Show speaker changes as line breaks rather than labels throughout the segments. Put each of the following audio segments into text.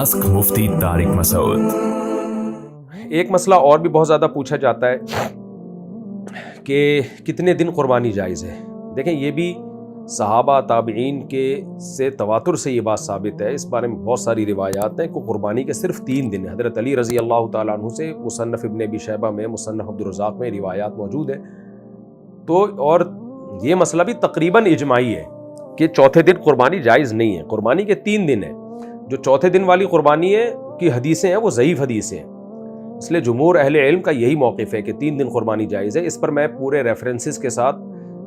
Ask मुफ्ती तारिक मसूद।
एक मसला और भी बहुत ज़्यादा पूछा जाता है कि कितने दिन कुर्बानी जायज़ है। देखें, ये भी सहाबा ताबईन के से तवातुर से ये बात साबित है। इस बारे में बहुत सारी रिवायात हैं कि कुर्बानी के सिर्फ 3 दिन है। हज़रत अली रज़ी अल्लाह तआला अन्हु से मुसन्नफ़ इब्न अबी शैबा में, मुसन्नफ़ अब्दुर रज़्ज़ाक़ में रिवायात मौजूद है। तो और ये मसला भी तकरीबन इजमाई है कि चौथे दिन कुर्बानी जायज़ नहीं है। कुर्बानी के 3 दिन है। जो चौथे दिन वाली कुर्बानी है की हदीसें हैं वो ज़ईफ़ हदीसें हैं। इसलिए जुमूर अहले इल्म का यही मौक़िफ़ है कि 3 दिन कुर्बानी जायज़ है। इस पर मैं पूरे रेफरेंसेस के साथ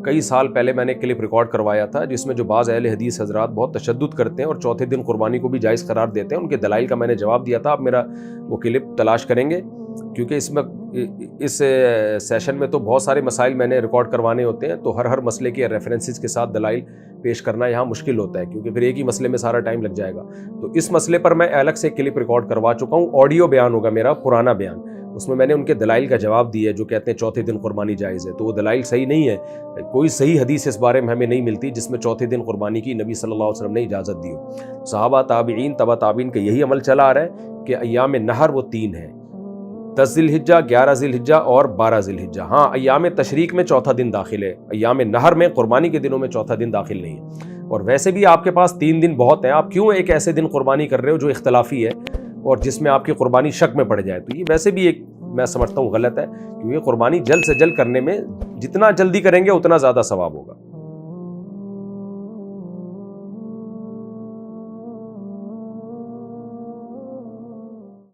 कई साल पहले मैंने क्लिप रिकॉर्ड करवाया था, जिसमें जो बाज़ अहले हदीस हज़रात बहुत तशद्दुद करते हैं और चौथे दिन कुर्बानी को भी जायज़ करार देते हैं, उनके दलाइल का मैंने जवाब दिया था। आप मेरा वो क्लिप तलाश करेंगे, क्योंकि इस सेशन में तो बहुत सारे मसाइल मैंने रिकॉर्ड करवाने होते हैं, तो हर मसले के रेफरेंसेस के साथ दलाइल पेश करना यहाँ मुश्किल होता है, क्योंकि फिर एक ही मसले में सारा टाइम लग जाएगा। तो इस मसले पर मैं अलग से क्लिप रिकॉर्ड करवा चुका हूँ। ऑडियो बयान होगा मेरा, पुराना बयान, उसमें मैंने उनके दलाइल का जवाब दिया है जो कहते हैं चौथे दिन कुर्बानी जायज़ है। तो वो दलाइल सही नहीं है। कोई सही हदीस इस बारे में हमें नहीं मिलती जिसमें चौथे दिन कुर्बानी की नबी सल्लल्लाहु अलैहि वसल्लम ने इजाज़त दी हो। सहाबा ताबईन तबा ताबईन का यही अमल चला आ रहा है कि अय्याम नहर वो 3 हैं, 10 ज़िलहिज्जा, 11 ज़िलहिज्जा और 12 ज़िलहिज्जा। हाँ, अय्याम तशरीक में चौथा दिन दाखिल है, अय्याम नहर में कुर्बानी के दिनों में चौथा दिन दाखिल नहीं है। और वैसे भी आपके पास 3 दिन बहुत हैं। आप क्यों एक ऐसे दिन कुर्बानी कर रहे हो जो इख्तलाफी है और जिसमें आपकी कुर्बानी शक में पड़ जाए? तो ये वैसे भी एक मैं समझता हूँ गलत है, क्योंकि कुर्बानी जल्द से जल्द करने में जितना जल्दी करेंगे उतना ज़्यादा सवाब होगा।